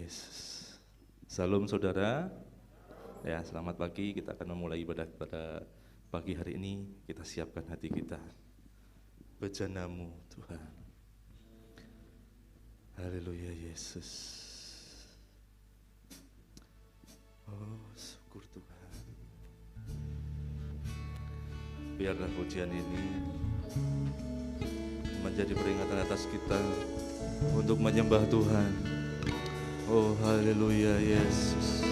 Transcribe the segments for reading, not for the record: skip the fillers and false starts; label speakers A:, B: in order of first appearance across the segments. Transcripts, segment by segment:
A: Yesus. Salam saudara. Ya, selamat pagi. Kita akan memulai ibadah pada pagi hari ini. Kita siapkan hati kita. Bejanamu Tuhan. Haleluya Yesus. Oh, syukur Tuhan. Biarlah pujian ini menjadi peringatan atas kita untuk menyembah Tuhan. Oh, haleluya Yesus.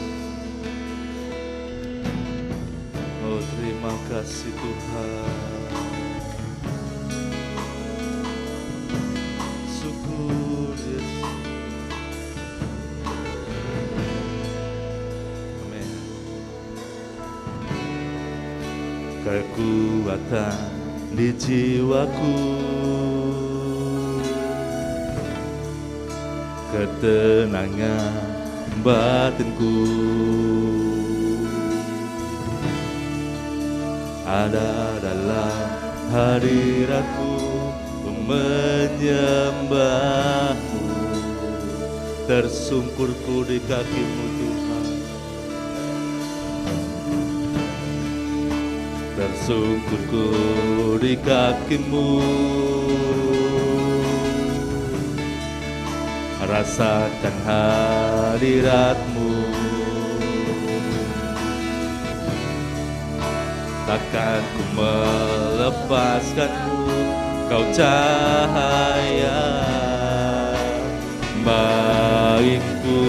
A: Oh, terima kasih Tuhan. Syukur Yesus. Amin. Kekuatan di jiwaku, ketenangan batinku, ada dalam hadiratku menyembahmu. Tersungkurku di kakimu Tuhan, tersungkurku di kakimu. Rasakan hadiratmu, takkan ku melepaskanmu, kau cahaya baikku,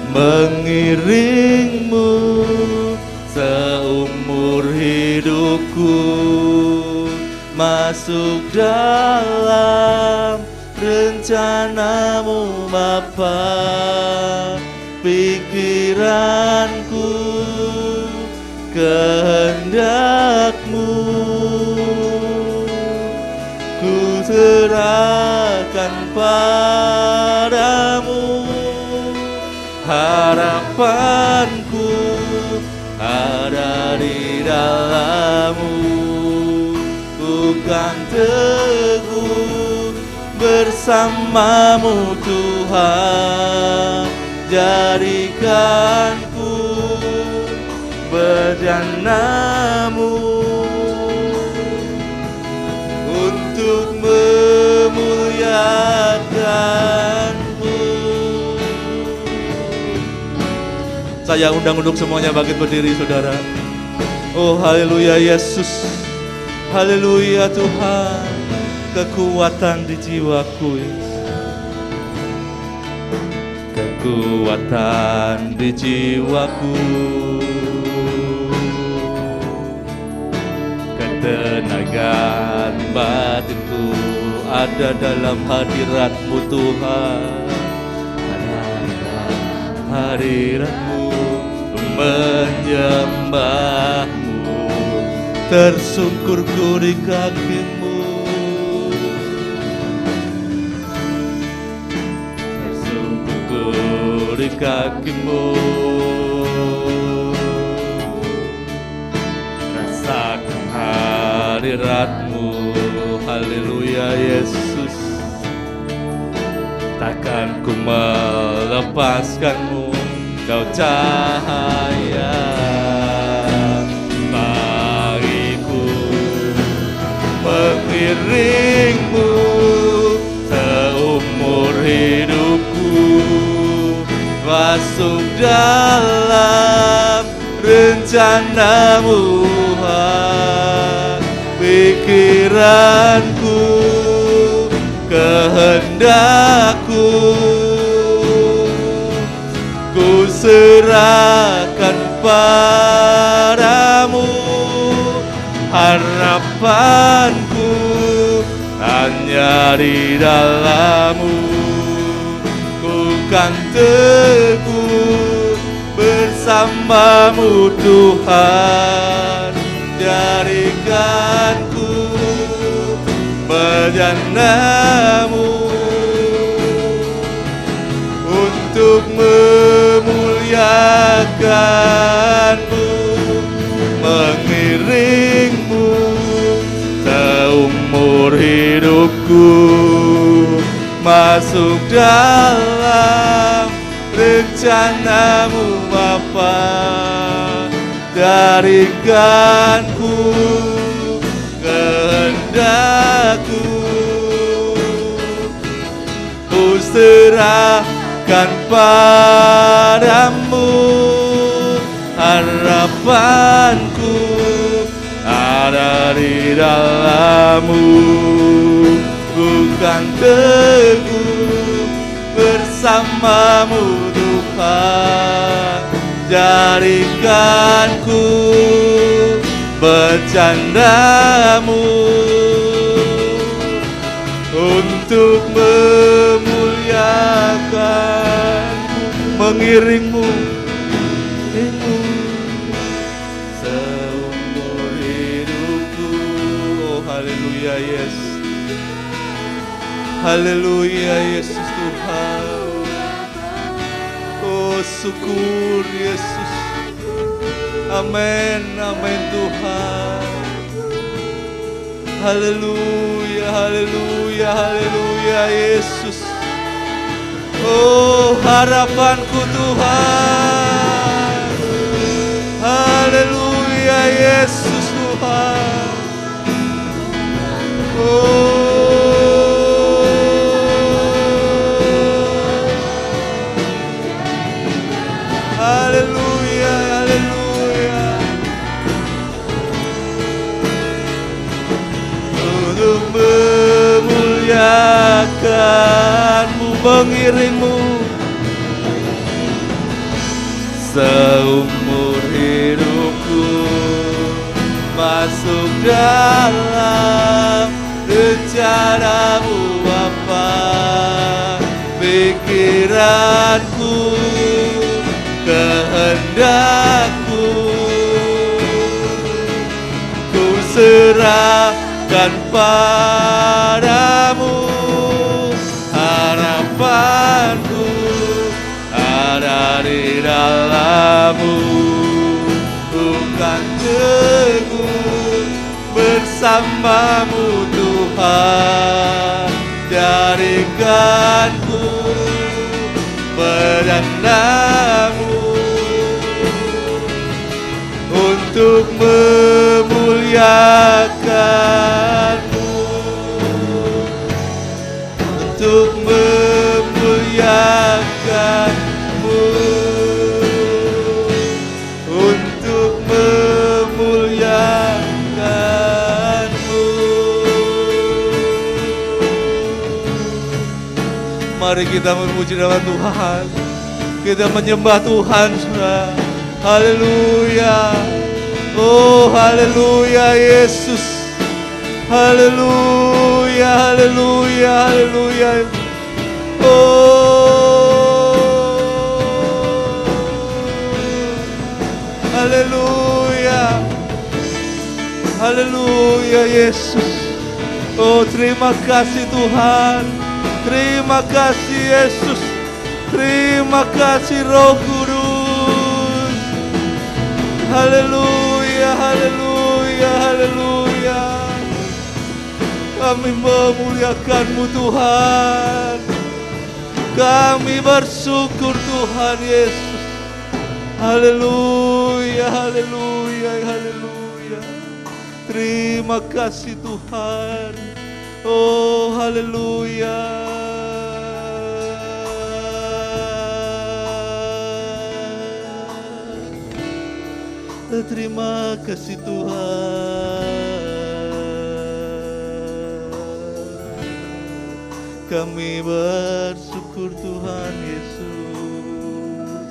A: mengiringmu seumur hidupku, masuk dalam rencanamu Bapa. Pikiranku, kehendakmu ku serahkan padamu. Harapanku ada di dalammu, bukan teguh bersamamu Tuhan. Jadikanku bejanamu untuk memuliakanmu. Saya undang untuk semuanya bangkit berdiri saudara. Oh haleluya Yesus, haleluya Tuhan. Kekuatan di jiwaku, kekuatan di jiwaku, ketenagaan batinku ada dalam hadiratmu Tuhan. Ada dalam hadiratmu menyembahmu, tersungkurku di kakimu, di kakimu. Rasakan hadiratmu, haleluya Yesus. Takkan ku melepaskanmu, kau cahaya bagiku, mengiringmu seumur hidupku, masuk dalam rencanamu Tuhan. Pikiranku, kehendakku ku serahkan padamu. Harapanku hanya di dalammu, kan teguh bersamamu Tuhan. Jadikanku bejanamu untuk memuliakanmu, mengiringmu seumur hidupku, masuk dalam rencanamu Bapa, darikanku kehendakku, ku serahkan padamu, harapanku ada di dalammu, bukan teguh bersamamu Tuhan, jadikanku bercandamu untuk memuliakanmu, mengiringmu seumur hidupku. Oh haleluya Yesus, haleluya Yesus Tuhan. Oh syukur Yesus, amin, amin Tuhan. Haleluya, haleluya, haleluya Yesus. Oh harapanku Tuhan. Haleluya Yesus Tuhan. Haleluya, haleluya. Untuk memuliakanmu, mengiringmu seumur hidupku, masuk dalam rencanamu Bapa, pikiranku, kehendakku, ku serahkan padamu, harapanku ada di dalammu, bukan teguh bersamamu Tuhan, jadikanku bercandamu untuk memuliakanmu, untuk memuliakanmu, untuk memuliakanmu. Mari kita memuji nama Tuhan, kita menyembah Tuhan, saudara. Haleluya. Oh haleluya Yesus, haleluya, haleluya, haleluya. Oh haleluya, haleluya Yesus. Oh terima kasih Tuhan, terima kasih Yesus, terima kasih Roh Kudus. Haleluya, haleluya, haleluya. Kami memuliakan-Mu Tuhan, kami bersyukur Tuhan Yesus. Haleluya, haleluya, haleluya. Terima kasih Tuhan. Oh haleluya. Terima kasih Tuhan. Kami bersyukur Tuhan Yesus.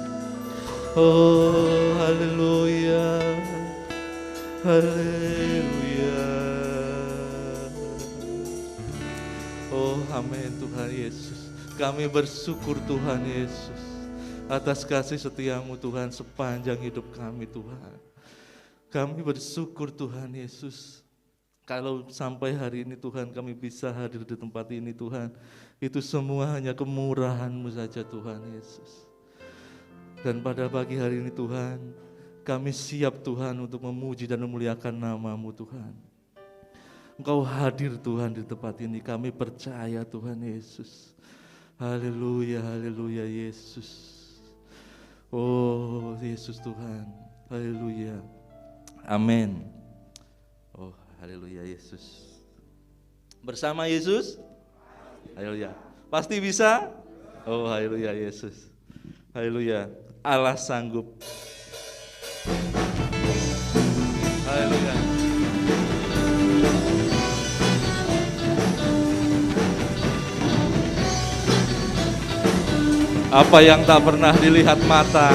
A: Oh haleluya, haleluya. Oh amin Tuhan Yesus. Kami bersyukur Tuhan Yesus atas kasih setiamu Tuhan sepanjang hidup kami Tuhan. Kami bersyukur Tuhan Yesus, kalau sampai hari ini Tuhan kami bisa hadir di tempat ini Tuhan, itu semua hanya kemurahan-Mu saja Tuhan Yesus. Dan pada pagi hari ini Tuhan, kami siap Tuhan untuk memuji dan memuliakan nama-Mu Tuhan. Engkau hadir Tuhan di tempat ini, kami percaya Tuhan Yesus. Haleluya, haleluya Yesus. Oh Yesus Tuhan, haleluya, amin. Oh haleluya Yesus. Bersama Yesus, haleluya. Pasti bisa? Oh haleluya Yesus, haleluya. Allah sanggup. Haleluya. Apa yang tak pernah dilihat mata,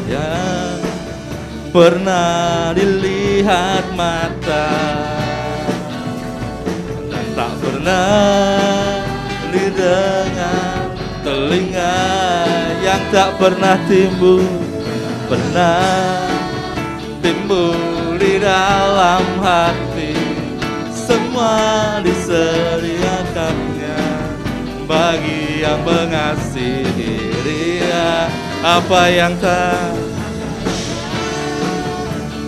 A: yang pernah dilihat mata, dan tak pernah didengar telinga, yang tak pernah timbul di dalam hati, semua disediakannya bagi yang mengasihi Dia. Apa yang tak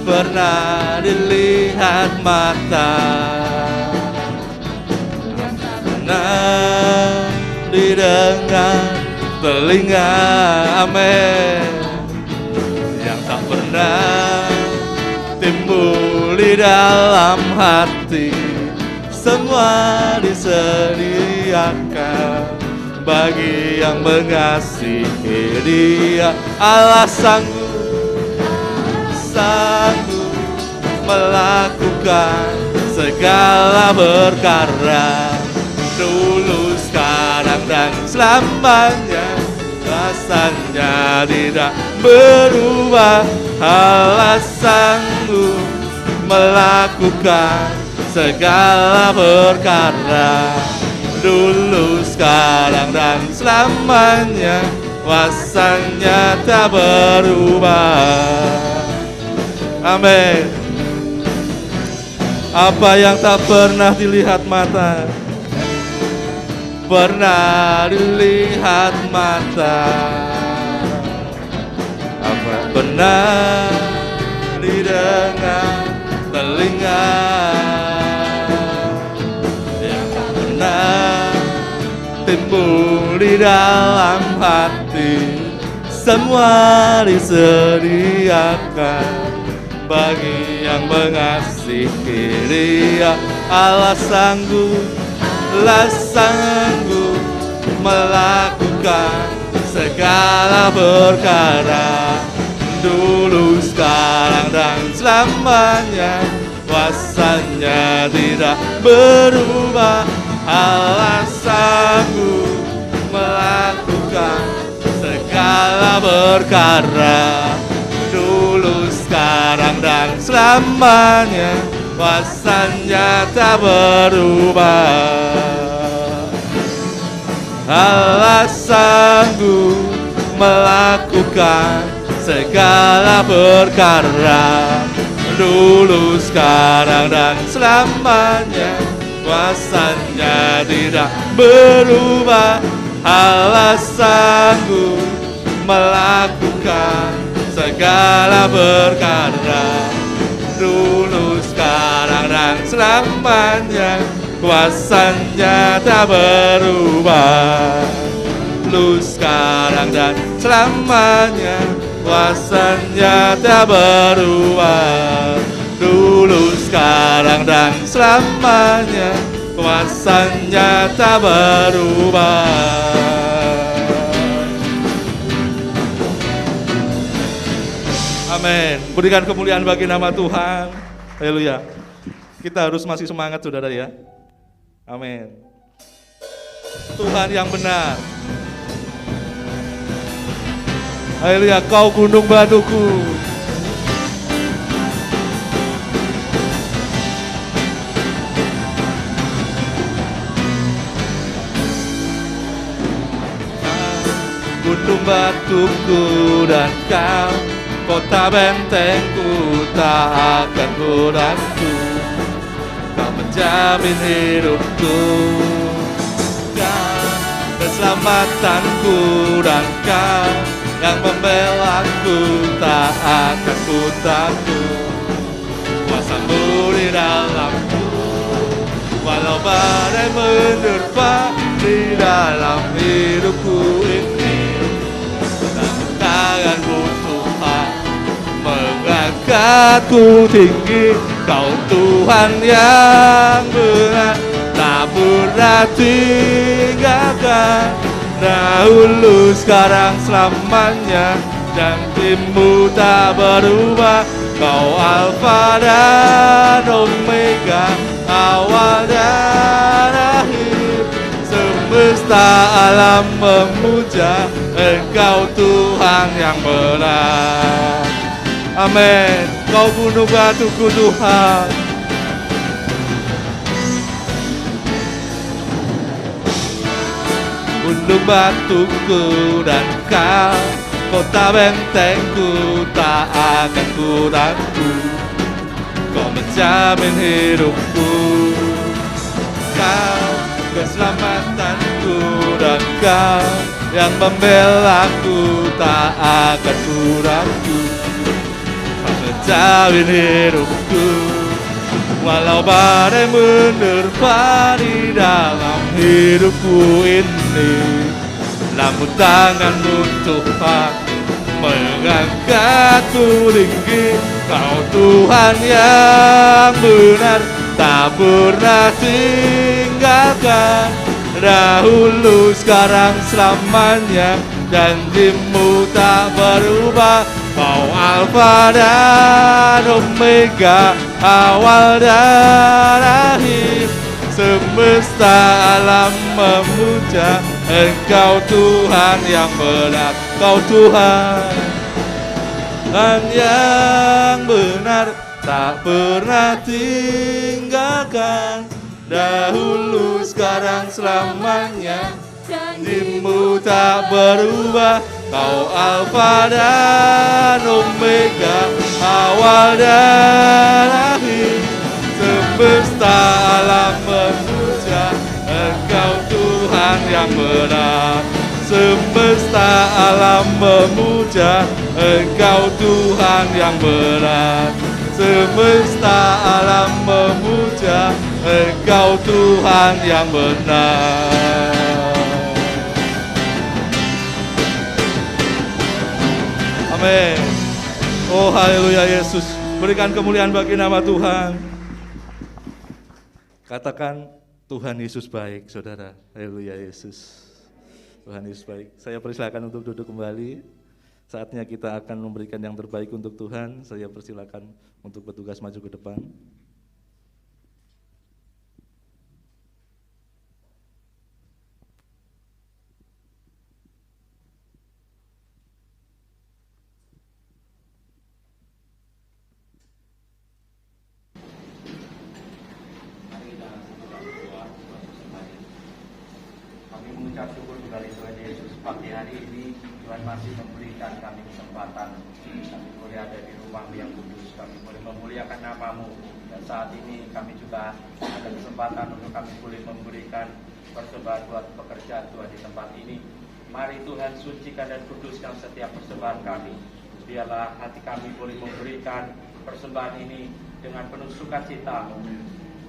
A: pernah dilihat mata, yang tak pernah didengar telinga, amin, yang tak pernah timbul di dalam hati, semua disediakan bagi yang mengasihi Dia. Allah sanggup melakukan segala perkara, dulu, sekarang, dan selamanya. Rasanya tidak berubah. Allah sanggup melakukan segala perkara, dulu, sekarang, dan selamanya. Kuasanya tak berubah. Amin. Apa yang tak pernah dilihat mata, pernah dilihat mata, apa pernah didengar telinga, yang tak pernah timbul di dalam hati, semua disediakan bagi yang mengasihi Dia. Allah sanggup melakukan segala perkara, dulu, sekarang, dan selamanya. Kuasanya tidak berubah. Allah sanggup melakukan segala perkara, dulu, sekarang, dan selamanya. Kuasanya tak berubah. Allah sanggup melakukan segala perkara, dulu, sekarang, dan selamanya. Kuasanya tidak berubah. Allah sanggup melakukan segala perkara, dulu, sekarang, dan selamanya. Kuasanya tak berubah. Dulu, sekarang, dan selamanya. Kuasanya tak berubah. Dulu, sekarang, dan selamanya. Kuasanya tak berubah. Amin. Berikan kemuliaan bagi nama Tuhan. Haleluya. Kita harus masih semangat, saudara ya. Amin. Tuhan yang benar. Haleluya, kau gunung batuku. Gunung batuku dan kau, kota bentengku, tak akan ku ragu. Kau menjamin hidupku, Kau keselamatanku, dan Kau yang membelaku, tak akan ku takut. Kuasa-Mu di dalamku, walau badai menerpa di dalam hidupku ini. mengangkatku tinggi. Kau Tuhan yang benar, tak pernah tinggalkan. Dahulu, sekarang, selamanya, janjimu tak berubah. Kau Alfa dan Omega, awal dan akhir. Semesta alam memuja Engkau Tuhan yang benar. Amin. Kau gunung batuku Tuhan. Gunung batuku dan Kau, kota bentengku, tak akan ku ragu. Kau menjamin hidupku, Kau keselamatanku, dan Kau yang membelaku, tak akan ku ragu. Kau menjamin hidupku, walau badai menerpa di dalam hidupku ini, namun tanganmu Tuhan mengangkatku tinggi. Kau Tuhan yang benar, tak pernah tinggalkan. Dahulu, sekarang, selamanya, janjimu tak berubah. Kau Alfa dan Omega, awal dan akhir. Semesta alam memuja Engkau Tuhan yang benar. Kau Tuhan yang benar, tak pernah tinggalkan. Dahulu, sekarang, selamanya, janjimu tak berubah. Kau Alfa dan Omega, awal dan akhir. Semesta alam memuja Engkau Tuhan yang benar. Semesta alam memuja Engkau Tuhan yang benar. Semesta alam memuja Engkau Tuhan yang benar. Amin. Oh haleluya Yesus. Berikan kemuliaan bagi nama Tuhan. Katakan Tuhan Yesus baik, saudara. Haleluya Yesus. Tuhan Yesus baik. Saya persilakan untuk duduk kembali. Saatnya kita akan memberikan yang terbaik untuk Tuhan. Saya persilakan untuk petugas maju ke depan.
B: Mengucap syukur kepada Tuhan Yesus, pagi hari ini Tuhan masih memberikan kami kesempatan. Kami boleh ada di rumah yang kudus, kami boleh memuliakan nama-Mu. Dan saat ini kami juga ada kesempatan untuk kami boleh memberikan persembahan buat pekerjaan Tuhan di tempat ini. Mari Tuhan sucikan dan kuduskan setiap persembahan kami. Biarlah hati kami boleh memberikan persembahan ini dengan penuh sukacita.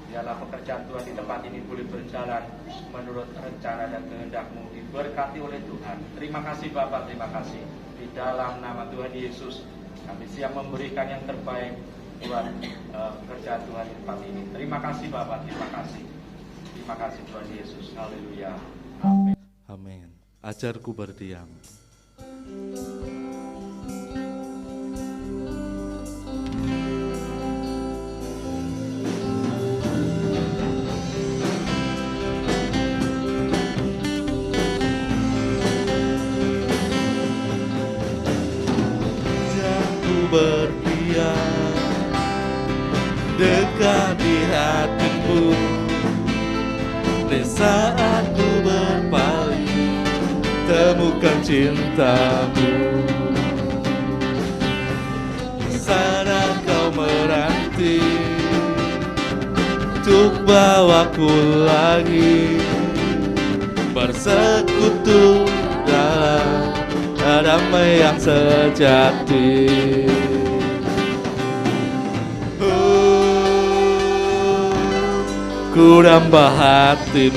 B: Biarlah pekerjaan Tuhan di tempat ini boleh berjalan menurut rencana dan kehendak-Mu, diberkati oleh Tuhan. Terima kasih Bapa, terima kasih. Di dalam nama Tuhan Yesus, kami siap memberikan yang terbaik buat pekerjaan Tuhan di tempat ini. Terima kasih Bapa, terima kasih. Terima kasih Tuhan Yesus. Haleluya. Amin.
A: Amin. Ajarku berdiam. Berdiam dekat di hatimu, di saat ku berpaling temukan cintamu. Sana kau menanti untuk bawaku lagi bersekutu dalam damai yang sejati. Ku nambah hatimu,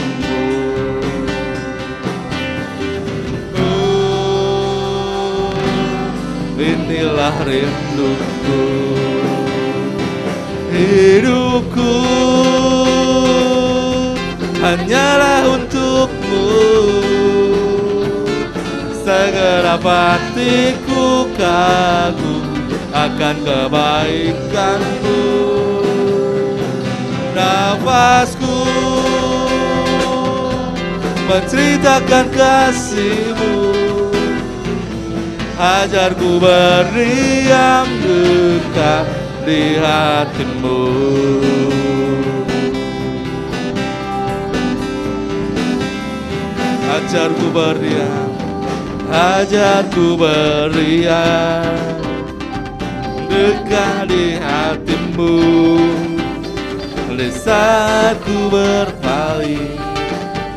A: inilah rinduku. Hidupku hanyalah untukmu, segenap hatiku kagum akan kebaikanmu. Nafasku menceritakan kasih-Mu, ajarku berdiam dekat di hati-Mu. Ajarku berdiam, ajarku berdiam dekat di hati-Mu. Di saat ku berpaling,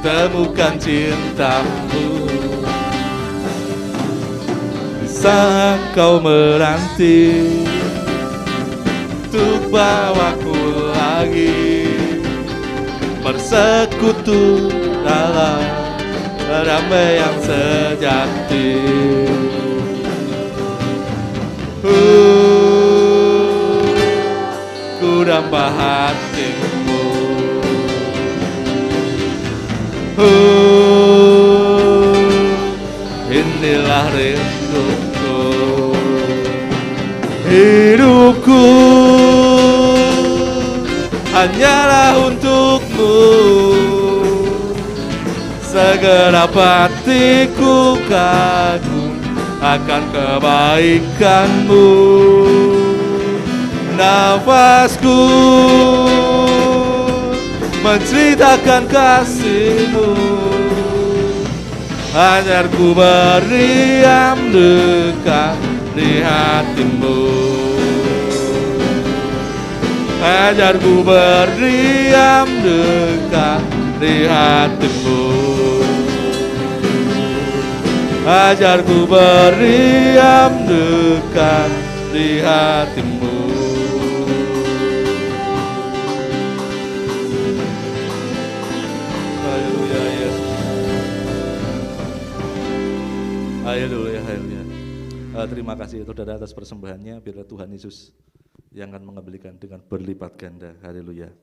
A: temukan cinta-Mu. Di saat Kau menanti untuk bawaku lagi bersekutu dalam damai yang sejati. Ku dapat hati-Mu. Inilah rinduku. Hidupku hanyalah untuk-Mu, segenap hatiku kagum akan kebaikan-Mu. Nafasku menceritakan kasih-Mu, ajarku berdiam dekat di hati-Mu. Ajarku berdiam dekat di hati-Mu. Ajarku berdiam dekat di hati-Mu. Haleluya Yesus. Haleluya, haleluya. Terima kasih saudara atas persembahannya. Biarlah Tuhan Yesus yang akan mengembalikan dengan berlipat ganda. Haleluya.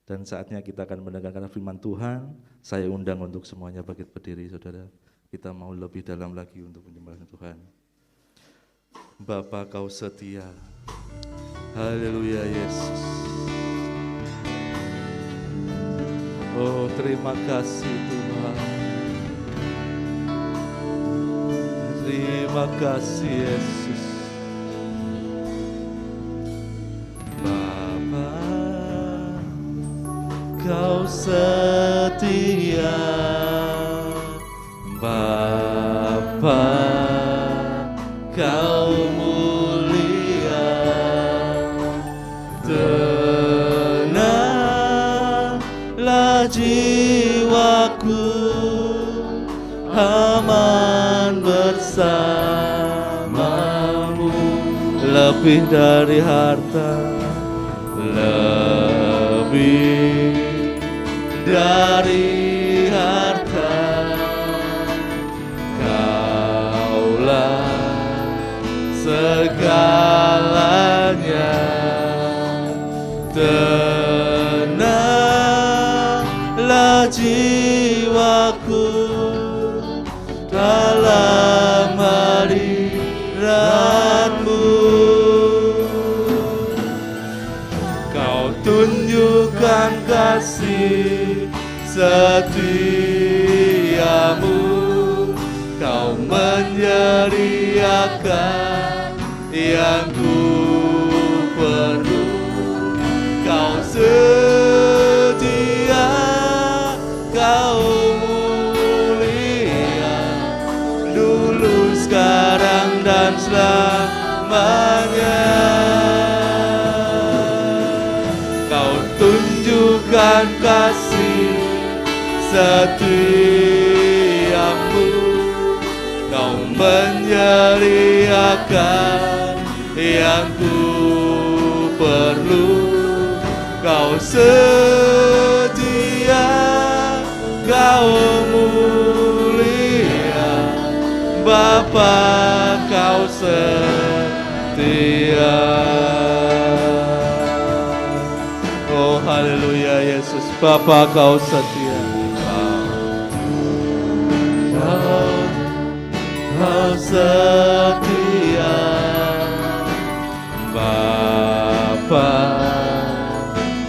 A: Dan saatnya kita akan mendengarkan firman Tuhan. Saya undang untuk semuanya bangkit berdiri, saudara. Kita mau lebih dalam lagi untuk menyembah Tuhan. Bapa, Kau setia. Haleluya Yesus. Oh, terima kasih Tuhan. Terima kasih Yesus. Bapa, Kau setia. Bapa, Kau mulia. Tenanglah jiwaku, aman bersamamu. Lebih dari harta, lebih dari harta, Kaulah segalanya. Tenanglah jiwaku dalam hadirat-Mu. Kau tunjukkan kasih setiamu, Kau menyediakan yang ku perlu. Kau setia, Kau mulia, dulu, sekarang, dan selamanya. Kau tunjukkan kasih setiamu, Kau menyediakan yang ku perlu. Kau setia, Kau mulia, Bapa, Kau setia. Oh haleluya Yesus, Bapa kau setia. Kau setia, Bapa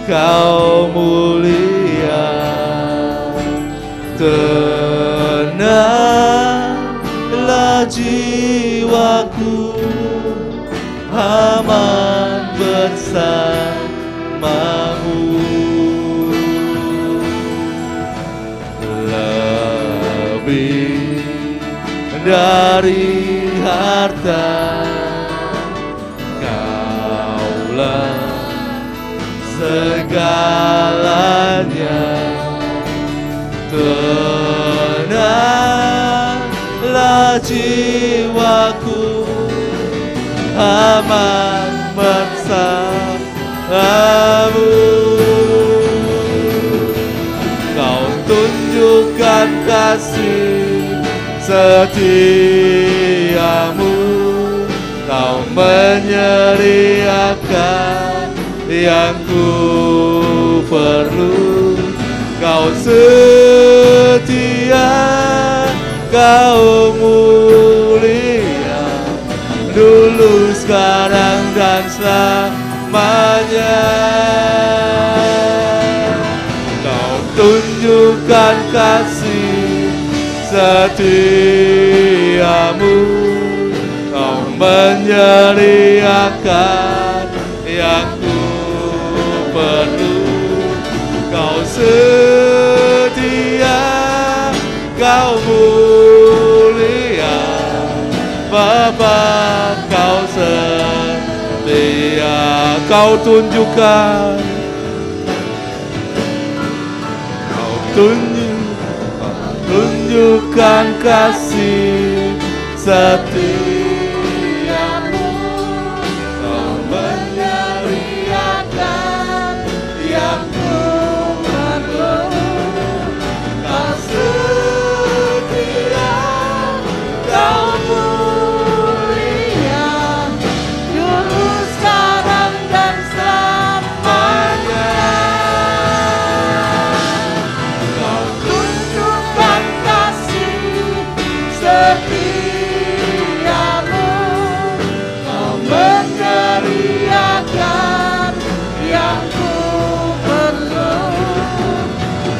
A: kau mulia. Tenanglah jiwaku, aman bersamamu. Lebih dari harta, Kaulah segalanya. Tenanglah jiwaku, aman bersamamu. Kau tunjukkan kasih setiamu, Kau menyediakan yang ku perlu. Kau setia, Kau mulia, dulu, sekarang, dan selamanya. Kau tunjukkan kasih setiamu, Kau menyediakan yang ku perlu. Kau setia, Kau mulia, Bapa Kau setia. Kau tunjukkan, Kau tunjukkan kasih setiamu, Kau menyediakan yang ku perlu. Kau setia, Kau mulia, dulu, sekarang, dan selamanya. Kau tunjukkan kasih setiamu, Kau menyediakan yang ku perlu.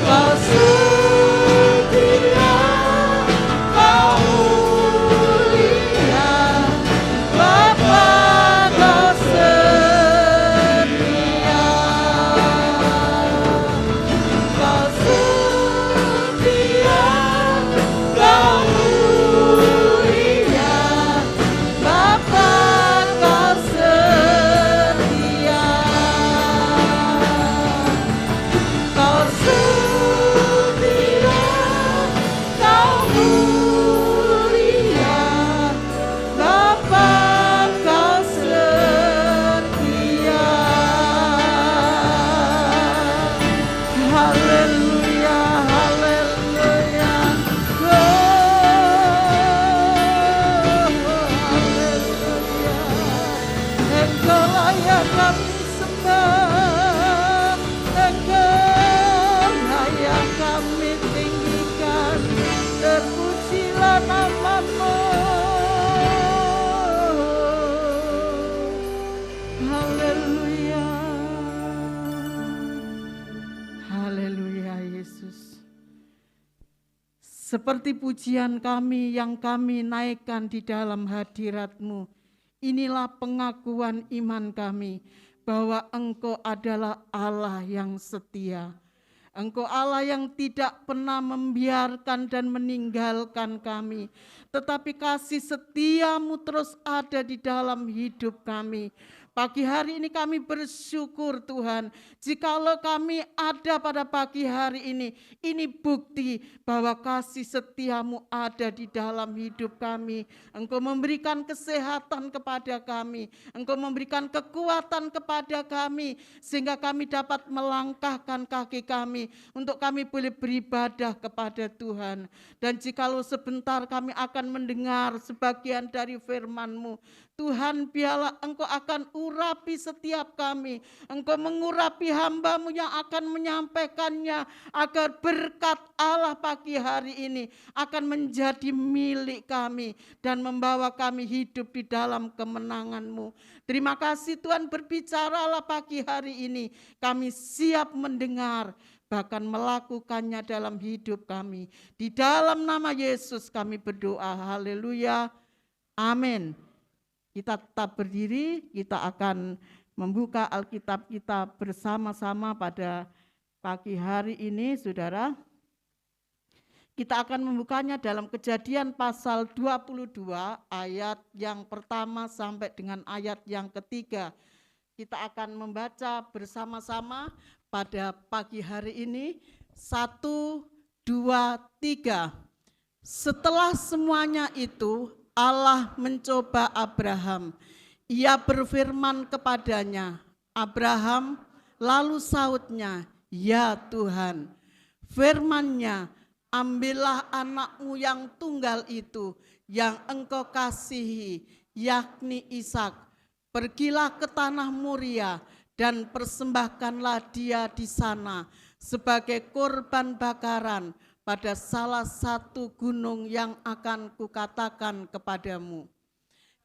A: Kau setia, Kau mulia, Bapa Kau setia. Kau setia, Kau mulia, Bapa Kau setia. Kau setia, Kau mulia, Bapa Kau setia. Haleluya, haleluya. Haleluya. Engkau layak kami sembah, Engkau layak kami tinggikan, terpujilah nama-Mu. Haleluya. Haleluya Yesus. Seperti pujian kami yang kami naikkan di dalam hadirat-Mu, inilah pengakuan iman kami bahwa Engkau adalah Allah yang setia. Engkau Allah yang tidak pernah membiarkan dan meninggalkan kami, tetapi kasih setiamu terus ada di dalam hidup kami.
C: Pagi hari ini kami bersyukur Tuhan, jikalau kami ada pada pagi hari ini bukti bahwa kasih setiamu ada di dalam hidup kami. Engkau memberikan kesehatan kepada kami, Engkau memberikan kekuatan kepada kami, sehingga kami dapat melangkahkan kaki kami untuk kami boleh beribadah kepada Tuhan. Dan jikalau sebentar kami akan mendengar sebagian dari firman-Mu, Tuhan, biarlah Engkau akan urapi setiap kami. Engkau mengurapi hamba-Mu yang akan menyampaikannya, agar berkat Allah pagi hari ini akan menjadi milik kami dan membawa kami hidup di dalam kemenangan-Mu. Terima kasih Tuhan, berbicaralah pagi hari ini. Kami siap mendengar, bahkan melakukannya dalam hidup kami. Di dalam nama Yesus kami berdoa. Haleluya. Amin. Kita tetap berdiri, kita akan membuka Alkitab kita bersama-sama pada pagi hari ini, saudara. Kita akan membukanya dalam Kejadian pasal 22 ayat yang pertama sampai dengan ayat yang ketiga. Kita akan membaca bersama-sama pada pagi hari ini. 1, 2, 3. Setelah semuanya itu, Allah mencoba Abraham. Ia berfirman kepadanya, Abraham, lalu sautnya, ya Tuhan. Firman-Nya, ambillah anakmu yang tunggal itu, yang engkau kasihi, yakni Ishak. Pergilah ke tanah Moria dan persembahkanlah dia di sana sebagai korban bakaran pada salah satu gunung yang akan kukatakan kepadamu.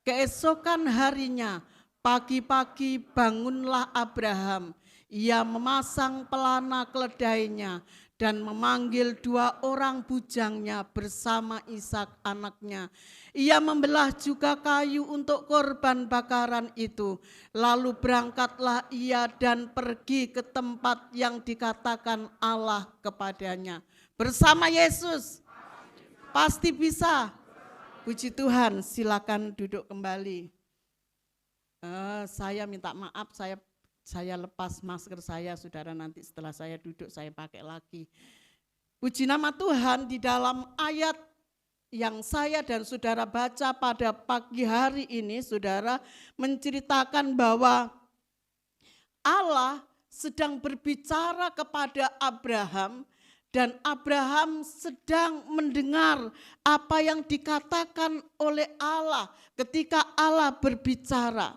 C: Keesokan harinya, pagi-pagi bangunlah Abraham. Ia memasang pelana keledainya dan memanggil 2 orang bujangnya bersama Ishak anaknya. Ia membelah juga kayu untuk korban bakaran itu. Lalu berangkatlah ia dan pergi ke tempat yang dikatakan Allah kepadanya. Bersama Yesus, pasti bisa. Puji Tuhan, silakan duduk kembali. Saya minta maaf, saya lepas masker saya, saudara, nanti setelah saya duduk saya pakai lagi. Puji nama Tuhan, di dalam ayat yang saya dan saudara baca pada pagi hari ini, saudara, menceritakan bahwa Allah sedang berbicara kepada Abraham, dan Abraham sedang mendengar apa yang dikatakan oleh Allah ketika Allah berbicara.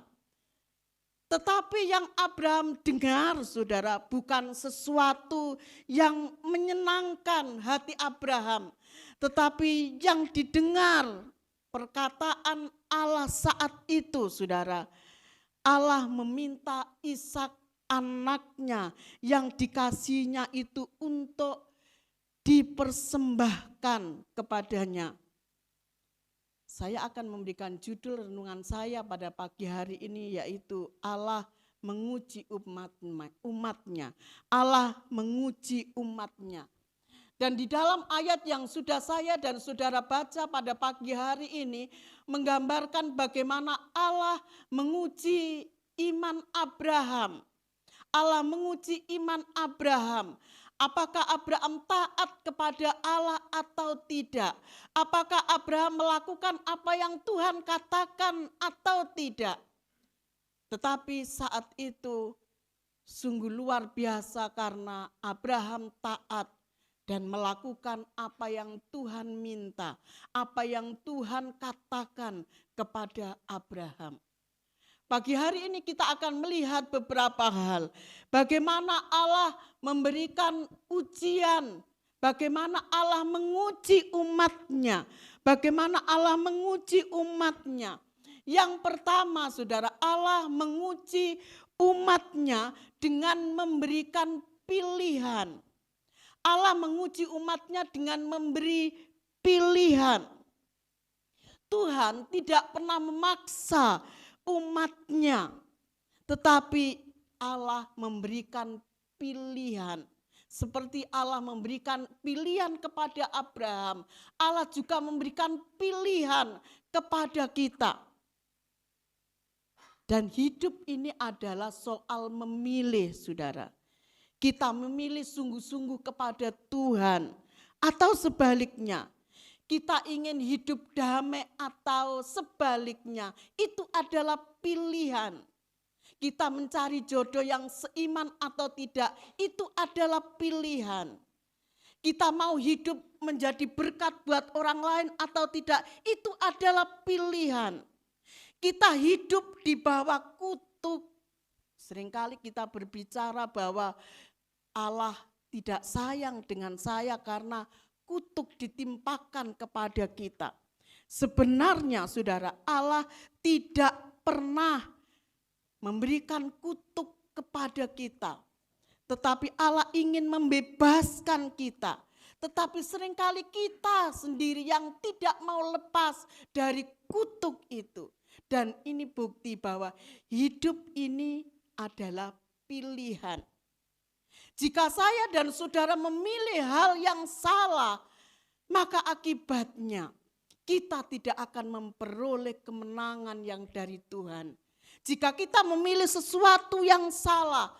C: Tetapi yang Abraham dengar, saudara, bukan sesuatu yang menyenangkan hati Abraham. Tetapi yang didengar perkataan Allah saat itu, saudara. Allah meminta Ishak anaknya yang dikasihnya itu untuk dipersembahkan kepadanya. Saya akan memberikan judul renungan saya pada pagi hari ini, yaitu Allah menguji umatnya. Allah menguji umatnya. Dan di dalam ayat yang sudah saya dan saudara baca pada pagi hari ini menggambarkan bagaimana Allah menguji iman Abraham. Allah menguji iman Abraham. Apakah Abraham taat kepada Allah atau tidak? Apakah Abraham melakukan apa yang Tuhan katakan atau tidak? Tetapi saat itu sungguh luar biasa karena Abraham taat dan melakukan apa yang Tuhan minta, apa yang Tuhan katakan kepada Abraham. Pagi hari ini kita akan melihat beberapa hal. Bagaimana Allah memberikan ujian. Bagaimana Allah menguji umatnya. Bagaimana Allah menguji umatnya. Yang pertama, saudara, Allah menguji umatnya dengan memberikan pilihan. Allah menguji umatnya dengan memberi pilihan. Tuhan tidak pernah memaksa umatnya, tetapi Allah memberikan pilihan. Seperti Allah memberikan pilihan kepada Abraham, Allah juga memberikan pilihan kepada kita. Dan hidup ini adalah soal memilih, saudara. Kita memilih sungguh-sungguh kepada Tuhan atau sebaliknya. Kita ingin hidup damai atau sebaliknya. Itu adalah pilihan. Kita mencari jodoh yang seiman atau tidak, itu adalah pilihan. Kita mau hidup menjadi berkat buat orang lain atau tidak, itu adalah pilihan. Kita hidup di bawah kutuk. Seringkali kita berbicara bahwa Allah tidak sayang dengan saya karena kutuk ditimpakan kepada kita. Sebenarnya saudara, Allah tidak pernah memberikan kutuk kepada kita. Tetapi Allah ingin membebaskan kita. Tetapi seringkali kita sendiri yang tidak mau lepas dari kutuk itu. Dan ini bukti bahwa hidup ini adalah pilihan. Jika saya dan saudara memilih hal yang salah, maka akibatnya kita tidak akan memperoleh kemenangan yang dari Tuhan. Jika kita memilih sesuatu yang salah,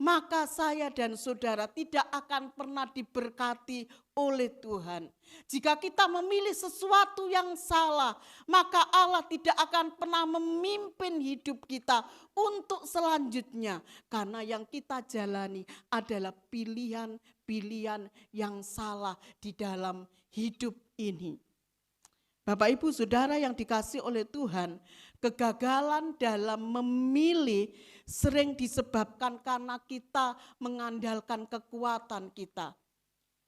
C: maka saya dan saudara tidak akan pernah diberkati oleh Tuhan. Jika kita memilih sesuatu yang salah, maka Allah tidak akan pernah memimpin hidup kita untuk selanjutnya. Karena yang kita jalani adalah pilihan-pilihan yang salah di dalam hidup ini. Bapak Ibu Saudara yang dikasihi oleh Tuhan, kegagalan dalam memilih sering disebabkan karena kita mengandalkan kekuatan kita.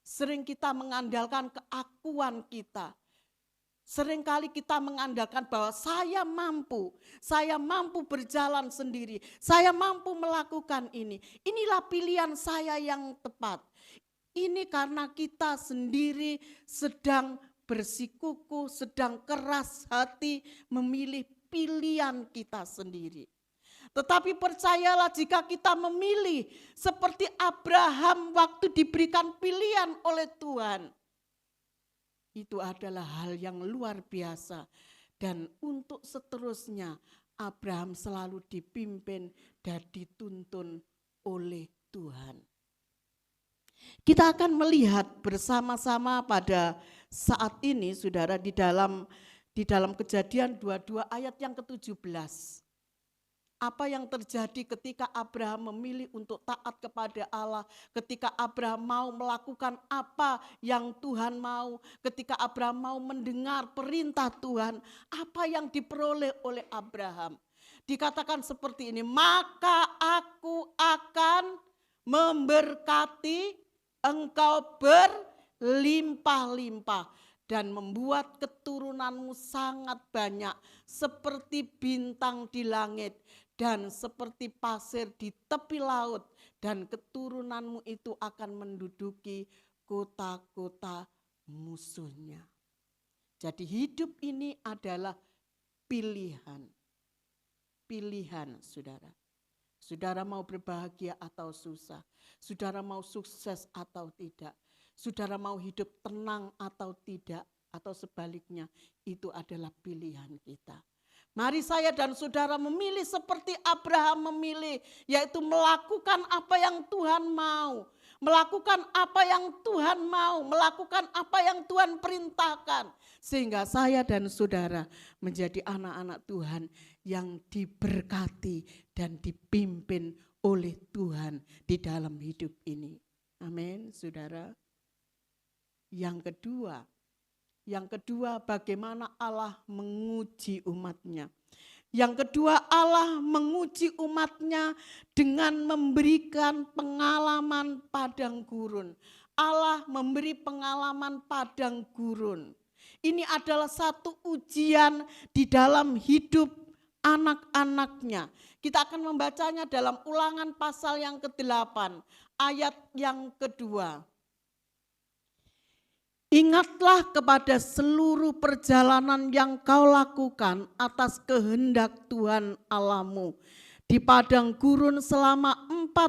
C: Sering kita mengandalkan keakuan kita. Seringkali kita mengandalkan bahwa saya mampu berjalan sendiri, saya mampu melakukan ini. Inilah pilihan saya yang tepat. Ini karena kita sendiri sedang bersikukuh, sedang keras hati memilih pilihan kita sendiri. Tetapi percayalah jika kita memilih seperti Abraham waktu diberikan pilihan oleh Tuhan. Itu adalah hal yang luar biasa. Dan untuk seterusnya Abraham selalu dipimpin dan dituntun oleh Tuhan. Kita akan melihat bersama-sama pada saat ini saudara di dalam Kejadian 22 ayat yang ke-17. Apa yang terjadi ketika Abraham memilih untuk taat kepada Allah, ketika Abraham mau melakukan apa yang Tuhan mau, ketika Abraham mau mendengar perintah Tuhan, apa yang diperoleh oleh Abraham. Dikatakan seperti ini, maka aku akan memberkati engkau berlimpah-limpah dan membuat keturunanmu sangat banyak seperti bintang di langit dan seperti pasir di tepi laut, dan keturunanmu itu akan menduduki kota-kota musuhnya. Jadi hidup ini adalah pilihan. Pilihan saudara. Saudara mau berbahagia atau susah, saudara mau sukses atau tidak, saudara mau hidup tenang atau tidak, atau sebaliknya, itu adalah pilihan kita. Mari saya dan saudara memilih seperti Abraham memilih, yaitu melakukan apa yang Tuhan mau, melakukan apa yang Tuhan mau, melakukan apa yang Tuhan perintahkan. Sehingga saya dan saudara menjadi anak-anak Tuhan yang diberkati dan dipimpin oleh Tuhan di dalam hidup ini. Amin, saudara. Yang kedua bagaimana Allah menguji umatnya. Yang kedua, Allah menguji umatnya dengan memberikan pengalaman padang gurun. Allah memberi pengalaman padang gurun. Ini adalah satu ujian di dalam hidup anak-anaknya. Kita akan membacanya dalam Ulangan pasal yang ke-8, ayat yang kedua. Ingatlah kepada seluruh perjalanan yang kau lakukan atas kehendak Tuhan Allahmu di padang gurun selama 40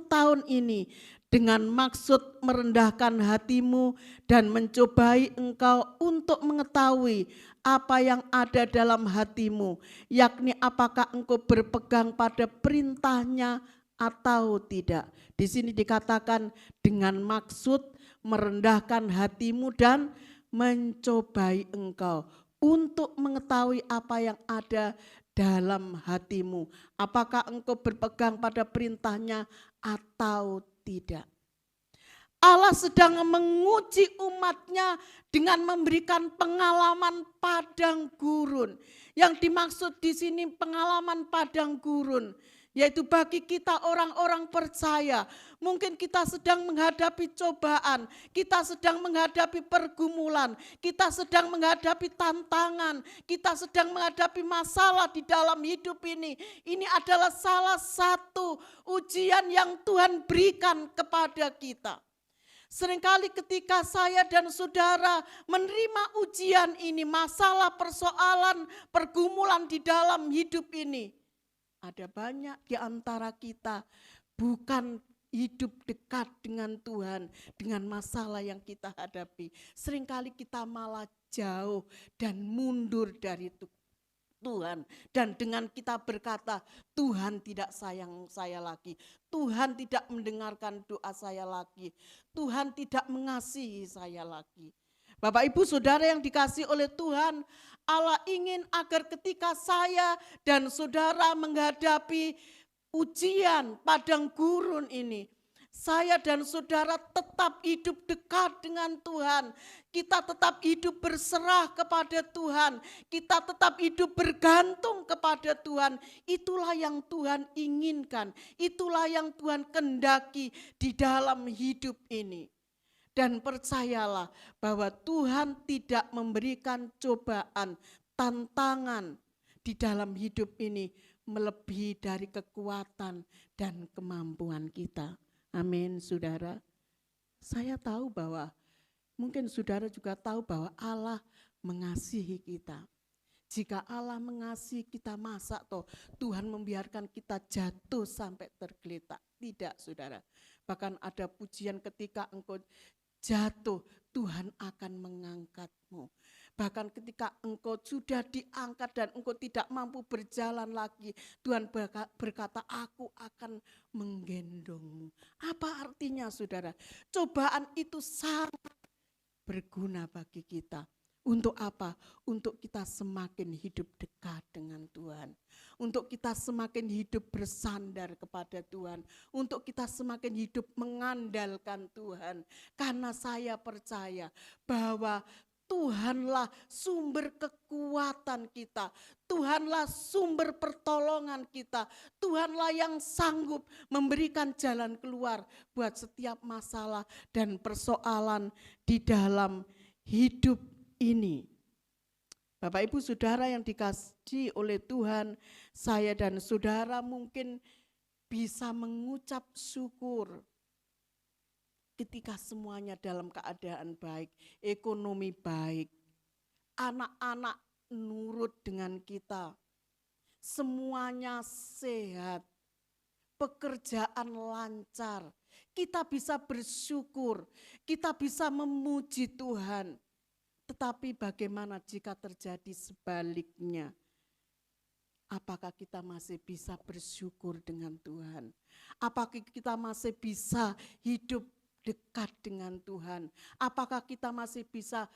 C: tahun ini dengan maksud merendahkan hatimu dan mencobai engkau untuk mengetahui apa yang ada dalam hatimu, yakni apakah engkau berpegang pada perintahnya atau tidak. Di sini dikatakan dengan maksud merendahkan hatimu dan mencobai engkau untuk mengetahui apa yang ada dalam hatimu. Apakah engkau berpegang pada perintahnya atau tidak. Allah sedang menguji umatnya dengan memberikan pengalaman padang gurun. Yang dimaksud di sini pengalaman padang gurun, yaitu bagi kita orang-orang percaya. Mungkin kita sedang menghadapi cobaan, kita sedang menghadapi pergumulan, kita sedang menghadapi tantangan, kita sedang menghadapi masalah di dalam hidup ini. Ini adalah salah satu ujian yang Tuhan berikan kepada kita. Seringkali ketika saya dan saudara menerima ujian ini, masalah, persoalan, pergumulan di dalam hidup ini, ada banyak di antara kita bukan hidup dekat dengan Tuhan, dengan masalah yang kita hadapi. Seringkali kita malah jauh dan mundur dari Tuhan. Dan dengan kita berkata, Tuhan tidak sayang saya lagi. Tuhan tidak mendengarkan doa saya lagi. Tuhan tidak mengasihi saya lagi. Bapak Ibu Saudara yang dikasihi oleh Tuhan, Allah ingin agar ketika saya dan saudara menghadapi ujian padang gurun ini, saya dan saudara tetap hidup dekat dengan Tuhan. Kita tetap hidup berserah kepada Tuhan. Kita tetap hidup bergantung kepada Tuhan. Itulah yang Tuhan inginkan. Itulah yang Tuhan kehendaki di dalam hidup ini. Dan percayalah bahwa Tuhan tidak memberikan cobaan, tantangan di dalam hidup ini melebihi dari kekuatan dan kemampuan kita. Amin, saudara. Saya tahu bahwa mungkin saudara juga tahu bahwa Allah mengasihi kita. Jika Allah mengasihi kita, masa toh Tuhan membiarkan kita jatuh sampai tergeletak? Tidak, saudara. Bahkan ada pujian ketika engkau jatuh, Tuhan akan mengangkatmu. Bahkan ketika engkau sudah diangkat dan engkau tidak mampu berjalan lagi, Tuhan berkata, aku akan menggendongmu. Apa artinya saudara? Cobaan itu sangat berguna bagi kita. Untuk apa? Untuk kita semakin hidup dekat dengan Tuhan. Untuk kita semakin hidup bersandar kepada Tuhan. Untuk kita semakin hidup mengandalkan Tuhan. Karena saya percaya bahwa Tuhanlah sumber kekuatan kita. Tuhanlah sumber pertolongan kita. Tuhanlah yang sanggup memberikan jalan keluar buat setiap masalah dan persoalan di dalam hidup ini. Bapak Ibu Saudara yang dikasihi oleh Tuhan, saya dan saudara mungkin bisa mengucap syukur ketika semuanya dalam keadaan baik, ekonomi baik, anak-anak nurut dengan kita, semuanya sehat, pekerjaan lancar, kita bisa bersyukur, kita bisa memuji Tuhan. Tetapi bagaimana jika terjadi sebaliknya? Apakah kita masih bisa bersyukur dengan Tuhan? Apakah kita masih bisa hidup dekat dengan Tuhan? Apakah kita masih bisa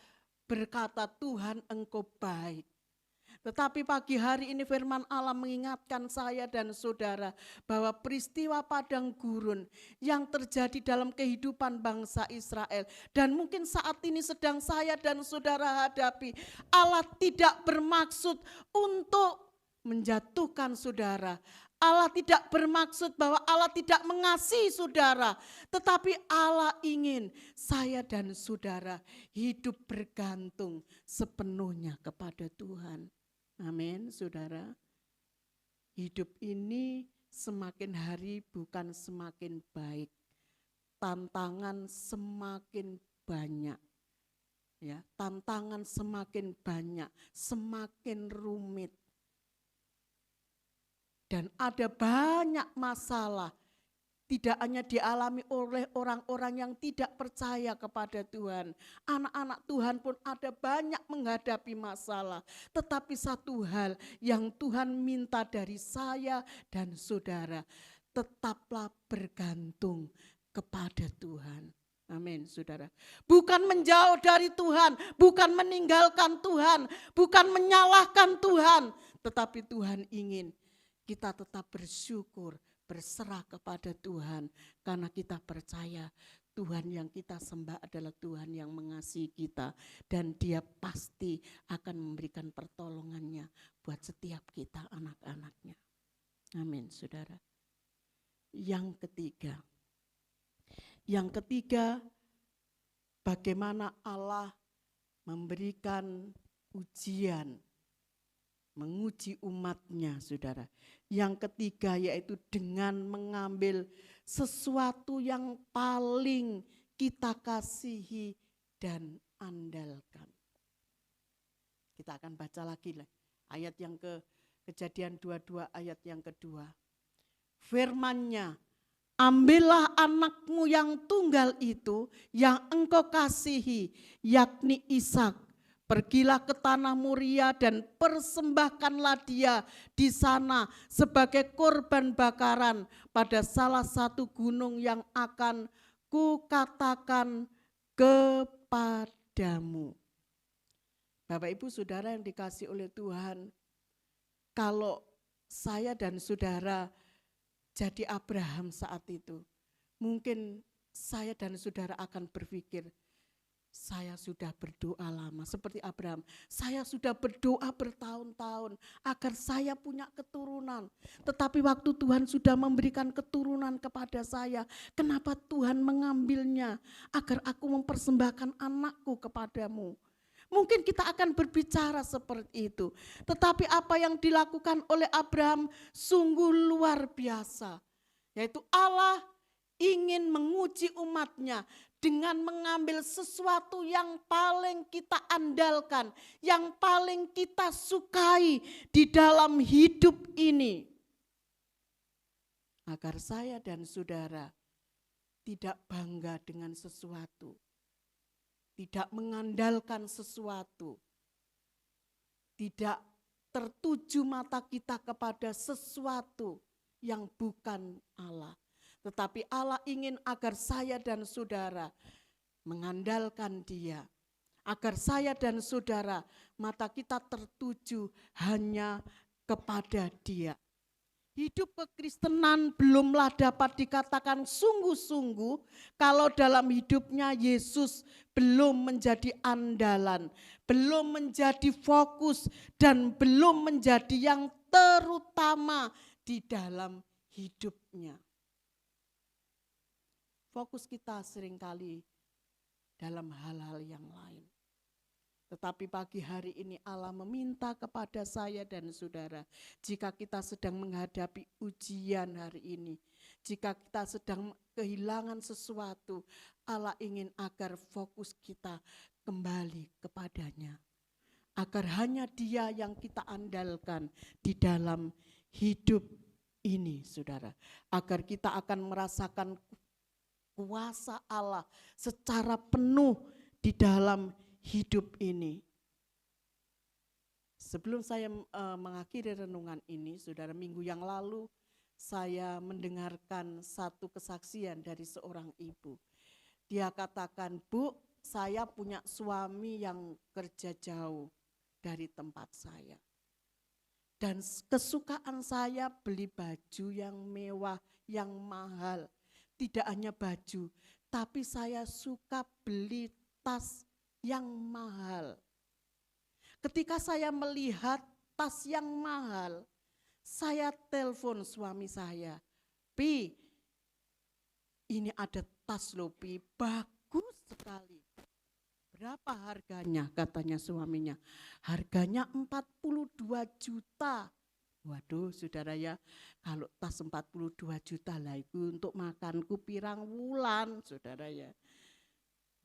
C: berkata, Tuhan engkau baik? Tetapi pagi hari ini firman Allah mengingatkan saya dan saudara bahwa peristiwa padang gurun yang terjadi dalam kehidupan bangsa Israel dan mungkin saat ini sedang saya dan saudara hadapi, Allah tidak bermaksud untuk menjatuhkan saudara. Allah tidak bermaksud bahwa Allah tidak mengasihi saudara, tetapi Allah ingin saya dan saudara hidup bergantung sepenuhnya kepada Tuhan. Amin, saudara. Hidup ini semakin hari bukan semakin baik, tantangan semakin banyak. Ya, tantangan semakin banyak, semakin rumit. Dan ada banyak masalah tidak hanya dialami oleh orang-orang yang tidak percaya kepada Tuhan. Anak-anak Tuhan pun ada banyak menghadapi masalah. Tetapi satu hal yang Tuhan minta dari saya dan saudara, tetaplah bergantung kepada Tuhan. Amin, saudara. Bukan menjauh dari Tuhan, bukan meninggalkan Tuhan, bukan menyalahkan Tuhan. Tetapi Tuhan ingin kita tetap bersyukur, berserah kepada Tuhan. Karena kita percaya Tuhan yang kita sembah adalah Tuhan yang mengasihi kita. Dan Dia pasti akan memberikan pertolongannya buat setiap kita anak-anaknya. Amin, saudara. Yang ketiga, bagaimana Allah memberikan ujian, menguji umatnya, saudara. Yang ketiga yaitu dengan mengambil sesuatu yang paling kita kasihi dan andalkan. Kita akan baca lagi ayat yang Kejadian 22 ayat yang kedua. Firman-Nya, ambillah anakmu yang tunggal itu yang engkau kasihi, yakni Ishak. Pergilah ke tanah Moria dan persembahkanlah dia di sana sebagai korban bakaran pada salah satu gunung yang akan kukatakan kepadamu. Bapak Ibu Saudara yang dikasihi oleh Tuhan, kalau saya dan saudara jadi Abraham saat itu, mungkin saya dan saudara akan berpikir, saya sudah berdoa lama seperti Abraham. Saya sudah berdoa bertahun-tahun agar saya punya keturunan. Tetapi waktu Tuhan sudah memberikan keturunan kepada saya, kenapa Tuhan mengambilnya agar aku mempersembahkan anakku kepadamu? Mungkin kita akan berbicara seperti itu. Tetapi apa yang dilakukan oleh Abraham sungguh luar biasa. Yaitu Allah ingin menguji umatnya dengan mengambil sesuatu yang paling kita andalkan, yang paling kita sukai di dalam hidup ini. Agar saya dan saudara tidak bangga dengan sesuatu, tidak mengandalkan sesuatu, tidak tertuju mata kita kepada sesuatu yang bukan Allah. Tetapi Allah ingin agar saya dan saudara mengandalkan Dia. Agar saya dan saudara mata kita tertuju hanya kepada Dia. Hidup kekristenan belumlah dapat dikatakan sungguh-sungguh kalau dalam hidupnya Yesus belum menjadi andalan, belum menjadi fokus, dan belum menjadi yang terutama di dalam hidupnya. Fokus kita seringkali dalam hal-hal yang lain. Tetapi pagi hari ini Allah meminta kepada saya dan saudara, jika kita sedang menghadapi ujian hari ini, jika kita sedang kehilangan sesuatu, Allah ingin agar fokus kita kembali kepadanya. Agar hanya Dia yang kita andalkan di dalam hidup ini, saudara. Agar kita akan merasakan kuasa Allah secara penuh di dalam hidup ini. Sebelum saya mengakhiri renungan ini, saudara, minggu yang lalu saya mendengarkan satu kesaksian dari seorang ibu. Dia katakan, "Bu, saya punya suami yang kerja jauh dari tempat saya. Dan kesukaan saya beli baju yang mewah, yang mahal. Tidak hanya baju, tapi saya suka beli tas yang mahal. Ketika saya melihat tas yang mahal, saya telepon suami saya, Pi, ini ada tas loh Pi, bagus sekali. Berapa harganya? Katanya suaminya. Harganya 42 juta. Waduh saudara ya, kalau tas 42 juta lah itu untuk makanku pirang wulan saudara ya.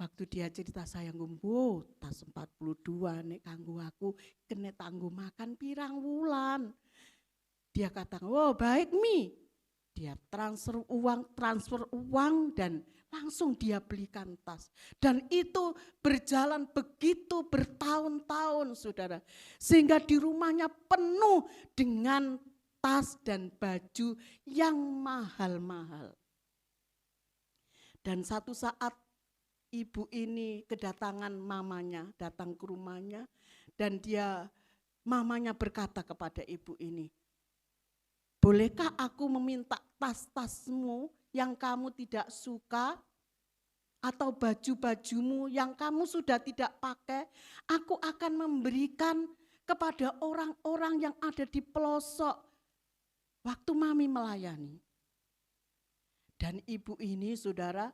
C: Waktu dia cerita saya ngumbu, tas 42 nek kanggo aku kena tanggo makan pirang wulan. Dia katakan, "Oh, baik Mi." Dia transfer uang dan langsung dia belikan tas. Dan itu berjalan begitu bertahun-tahun, saudara. Sehingga di rumahnya penuh dengan tas dan baju yang mahal-mahal. Dan satu saat ibu ini kedatangan mamanya, datang ke rumahnya. Dan mamanya berkata kepada ibu ini, bolehkah aku meminta tas-tasmu yang kamu tidak suka atau baju-bajumu yang kamu sudah tidak pakai, aku akan memberikan kepada orang-orang yang ada di pelosok waktu mami melayani. Dan ibu ini, saudara,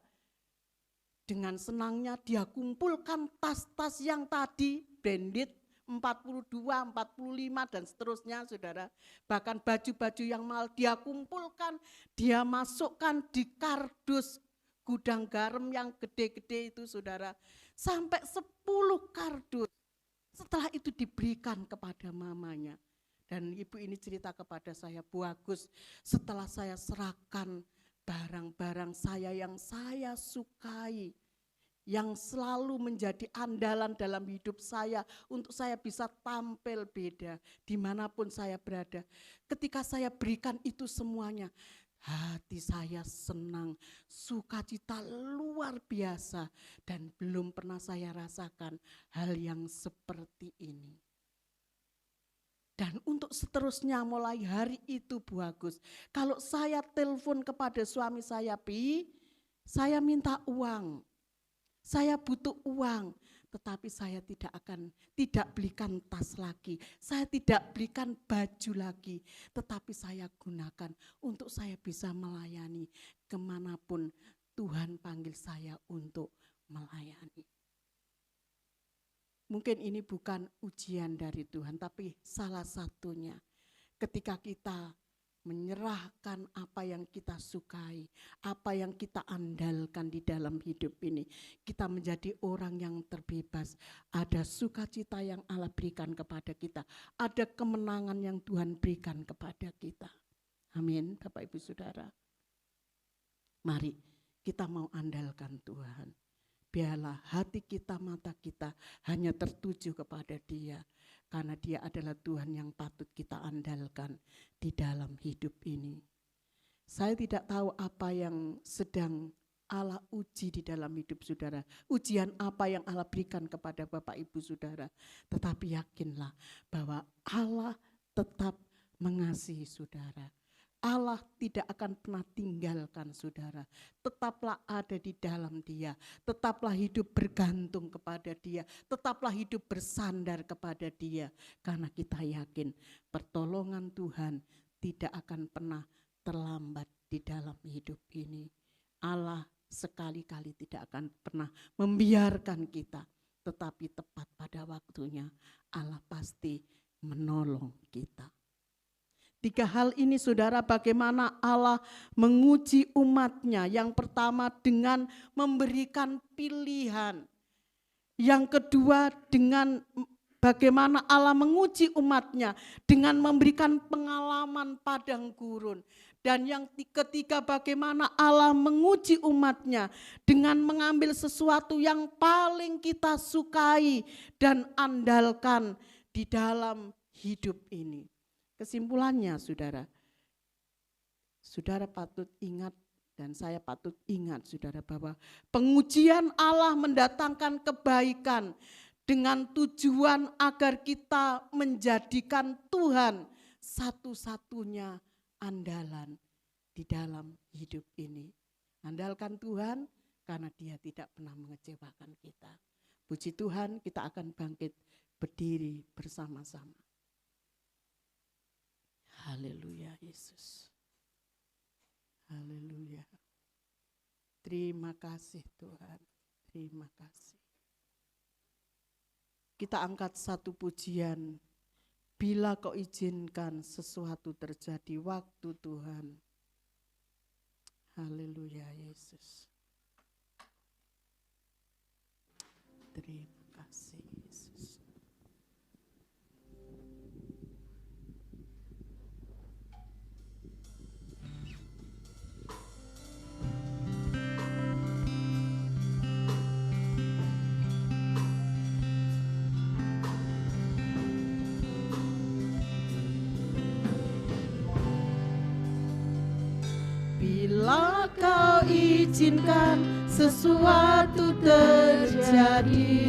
C: dengan senangnya dia kumpulkan tas-tas yang tadi branded 42, 45 dan seterusnya, saudara. Bahkan baju-baju yang mahal dia kumpulkan, dia masukkan di kardus gudang garam yang gede-gede itu, saudara. Sampai 10 kardus. Setelah itu diberikan kepada mamanya. Dan ibu ini cerita kepada saya, Bu Agus, setelah saya serahkan barang-barang saya yang saya sukai, yang selalu menjadi andalan dalam hidup saya untuk saya bisa tampil beda dimanapun saya berada. Ketika saya berikan itu semuanya, hati saya senang, sukacita luar biasa dan belum pernah saya rasakan hal yang seperti ini. Dan untuk seterusnya mulai hari itu, Bu Agus, kalau saya telepon kepada suami saya, Pi, saya minta uang. Saya butuh uang, tetapi saya tidak belikan tas lagi. Saya tidak belikan baju lagi, tetapi saya gunakan untuk saya bisa melayani kemanapun Tuhan panggil saya untuk melayani. Mungkin ini bukan ujian dari Tuhan, tapi salah satunya ketika kita menyerahkan apa yang kita sukai, apa yang kita andalkan di dalam hidup ini. Kita menjadi orang yang terbebas. Ada sukacita yang Allah berikan kepada kita. Ada kemenangan yang Tuhan berikan kepada kita. Amin, Bapak Ibu Saudara. Mari kita mau andalkan Tuhan. Biarlah hati kita, mata kita hanya tertuju kepada Dia. Karena Dia adalah Tuhan yang patut kita andalkan di dalam hidup ini. Saya tidak tahu apa yang sedang Allah uji di dalam hidup saudara. Ujian apa yang Allah berikan kepada Bapak Ibu Saudara. Tetapi yakinlah bahwa Allah tetap mengasihi saudara. Allah tidak akan pernah tinggalkan saudara. Tetaplah ada di dalam Dia. Tetaplah hidup bergantung kepada Dia. Tetaplah hidup bersandar kepada Dia. Karena kita yakin pertolongan Tuhan tidak akan pernah terlambat di dalam hidup ini. Allah sekali-kali tidak akan pernah membiarkan kita. Tetapi tepat pada waktunya Allah pasti menolong kita. 3 hal ini saudara, bagaimana Allah menguji umatnya. Yang pertama dengan memberikan pilihan. Yang kedua dengan bagaimana Allah menguji umatnya dengan memberikan pengalaman padang gurun. Dan yang ketiga bagaimana Allah menguji umatnya dengan mengambil sesuatu yang paling kita sukai dan andalkan di dalam hidup ini. Kesimpulannya saudara patut ingat dan saya patut ingat saudara bahwa pengujian Allah mendatangkan kebaikan dengan tujuan agar kita menjadikan Tuhan satu-satunya andalan di dalam hidup ini. Andalkan Tuhan karena Dia tidak pernah mengecewakan kita. Puji Tuhan, kita akan bangkit berdiri bersama-sama. Haleluya Yesus. Haleluya. Terima kasih Tuhan. Terima kasih. Kita angkat satu pujian. Bila Kau izinkan sesuatu terjadi waktu Tuhan. Haleluya Yesus. Terima kasih Yesus. Bila kau izinkan sesuatu terjadi,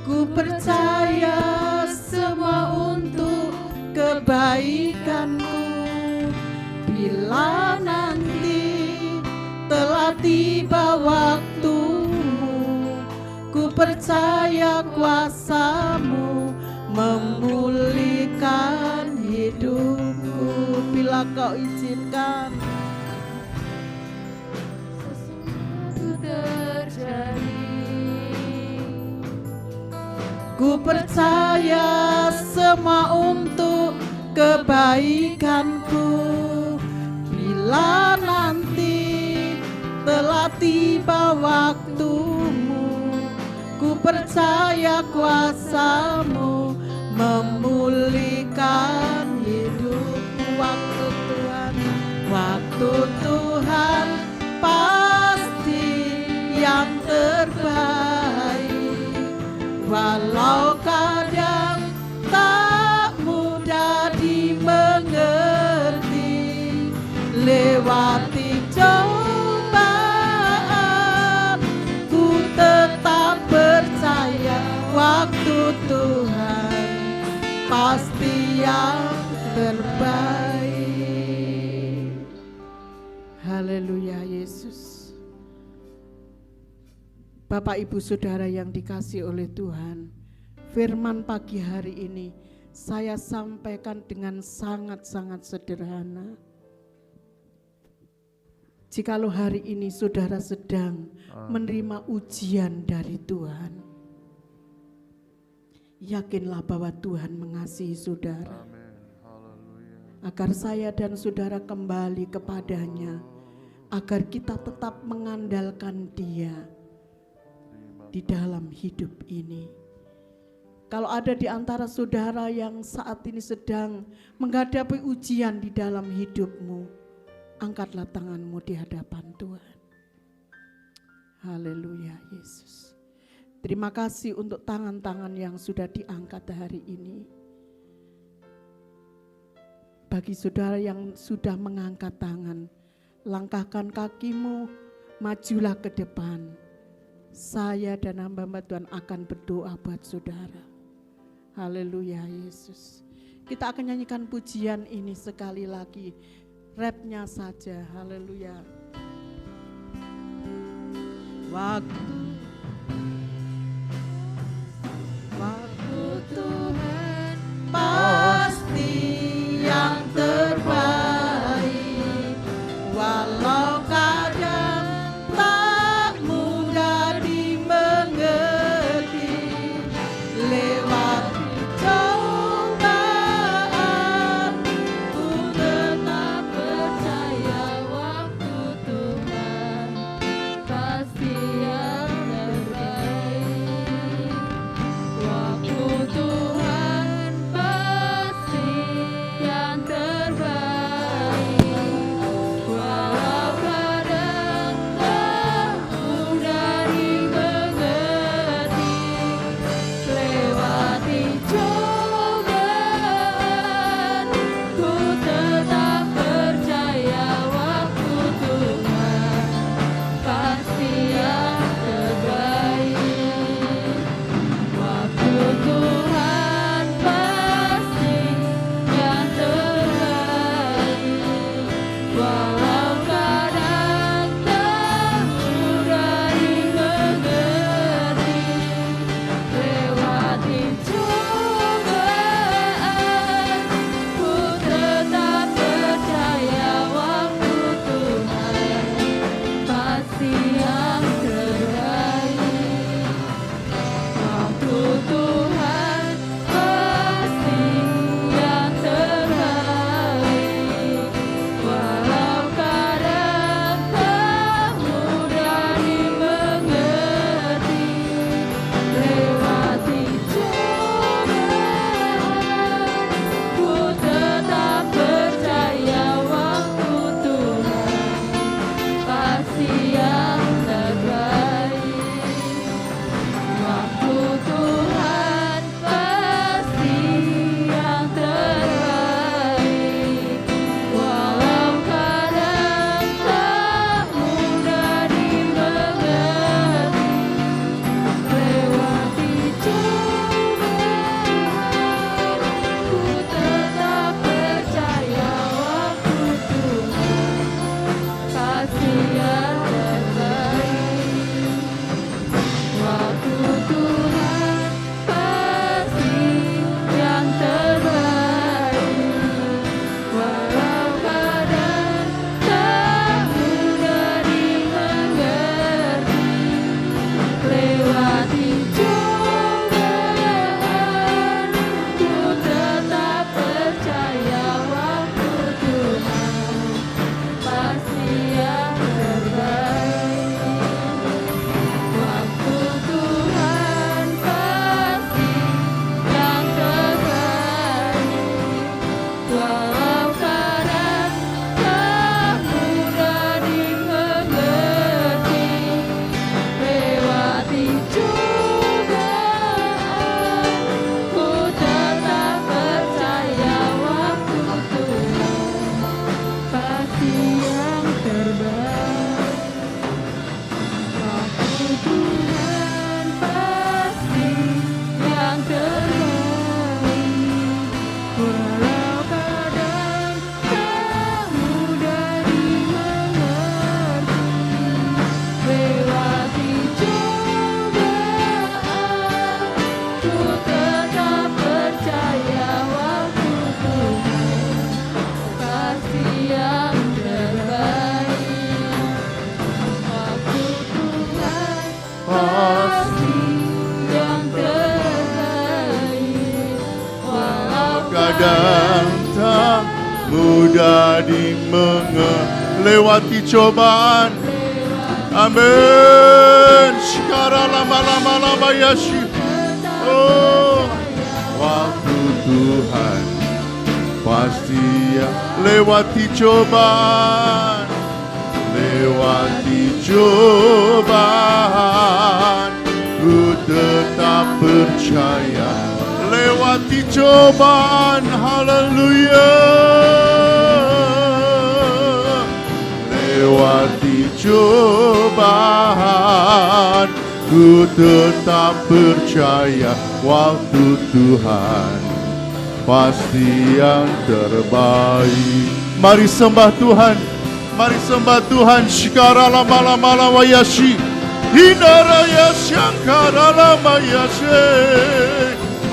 C: ku percaya semua untuk kebaikanku. Bila nanti telah tiba waktumu, ku percaya kuasa-Mu memulihkan hidupku. Bila kau izinkan sesuatu terjadi, ku percaya semua untuk kebaikanku. Bila nanti telah tiba waktumu, ku percaya kuasa-Mu memulihkan hidupku. Waktu Tuhan pasti yang terbaik, walau kadang tak mudah dimengerti. Lewati cobaan, ku tetap percaya waktu Tuhan pasti yang terbaik. Haleluya Yesus. Bapak Ibu Saudara yang dikasihi oleh Tuhan, firman pagi hari ini saya sampaikan dengan sangat-sangat sederhana. Jikalau hari ini saudara sedang menerima ujian dari Tuhan, yakinlah bahwa Tuhan mengasihi saudara. Agar saya dan saudara kembali kepadanya, agar kita tetap mengandalkan Dia di dalam hidup ini. Kalau ada di antara saudara yang saat ini sedang menghadapi ujian di dalam hidupmu, angkatlah tanganmu di hadapan Tuhan. Haleluya Yesus. Terima kasih untuk tangan-tangan yang sudah diangkat hari ini. Bagi saudara yang sudah mengangkat tangan, langkahkan kakimu, majulah ke depan. Saya dan hamba-hamba Tuhan akan berdoa buat saudara. Haleluya Yesus. Kita akan nyanyikan pujian ini sekali lagi. Rapnya saja, haleluya. Waktu Tuhan pasti yang terbaik, walau kadang tak mudah dimengerti. Lewati cobaan, ku tetap percaya waktu Tuhan pasti yang terbaik. Waktu Tuhan pasti
D: dan tak mudah lewati cobaan. Amin. Sekarang lama-lama Yesus. Oh, waktu Tuhan pasti ya lewati cobaan, lewati cobaan, ku tetap percaya. Lewati cobaan, haleluya. Lewati cobaan, ku tetap percaya waktu Tuhan pasti yang terbaik. Mari sembah Tuhan, mari sembah Tuhan. Shikara lama wayashi, hinara yasyangkara lama yashe.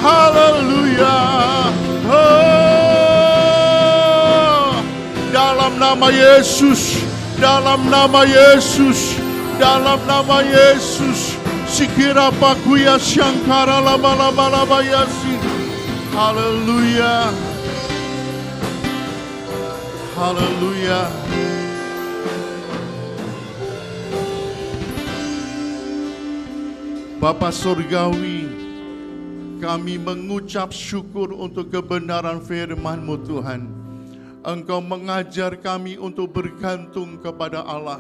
D: Haleluya. Oh, dalam nama Yesus, dalam nama Yesus, dalam nama Yesus. Sikira pakuya syangkara lama yasi. Haleluya. Haleluya. Bapa Surgawi, kami mengucap syukur untuk kebenaran firman-Mu Tuhan. Engkau mengajar kami untuk bergantung kepada Allah.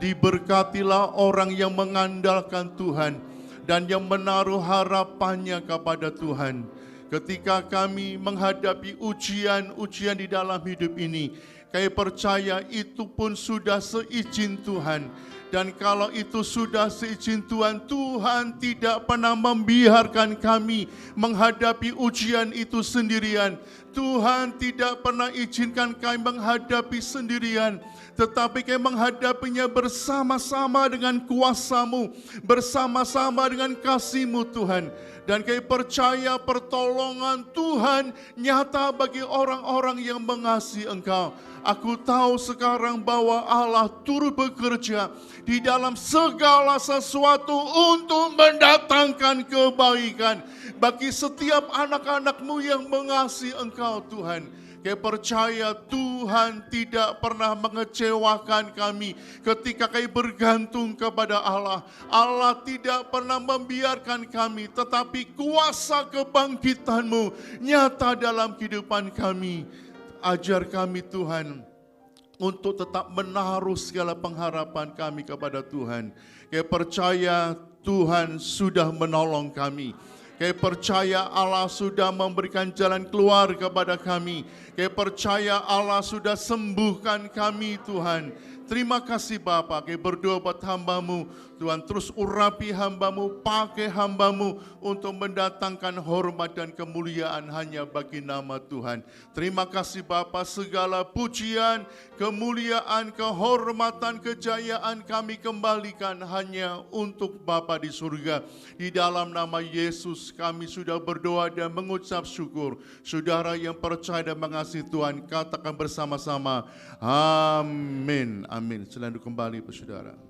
D: Diberkatilah orang yang mengandalkan Tuhan dan yang menaruh harapannya kepada Tuhan. Ketika kami menghadapi ujian-ujian di dalam hidup ini, kami percaya itu pun sudah seizin Tuhan. Dan kalau itu sudah seizin Tuhan, Tuhan tidak pernah membiarkan kami menghadapi ujian itu sendirian. Tuhan tidak pernah izinkan kami menghadapi sendirian, tetapi kami menghadapinya bersama-sama dengan kuasa-Mu, bersama-sama dengan kasih-Mu Tuhan. Dan kami percaya pertolongan Tuhan nyata bagi orang-orang yang mengasihi Engkau. Aku tahu sekarang bahwa Allah turut bekerja di dalam segala sesuatu untuk mendatangkan kebaikan bagi setiap anak-anak-Mu yang mengasihi Engkau Tuhan. Kami percaya Tuhan tidak pernah mengecewakan kami ketika kami bergantung kepada Allah. Allah tidak pernah membiarkan kami, tetapi kuasa kebangkitan-Mu nyata dalam kehidupan kami. Ajar kami Tuhan untuk tetap menaruh segala pengharapan kami kepada Tuhan. Kami percaya Tuhan sudah menolong kami. Kami percaya Allah sudah memberikan jalan keluar kepada kami. Kami percaya Allah sudah sembuhkan kami Tuhan. Terima kasih Bapa, kami berdoa buat hamba-Mu. Tuhan terus urapi hamba-Mu, pakai hamba-Mu untuk mendatangkan hormat dan kemuliaan hanya bagi nama Tuhan. Terima kasih Bapa, segala pujian, kemuliaan, kehormatan, kejayaan kami kembalikan hanya untuk Bapa di surga. Di dalam nama Yesus kami sudah berdoa dan mengucap syukur. Saudara yang percaya dan mengasihi Tuhan, katakan bersama-sama, amin. Amin. Silakan kembali saudara.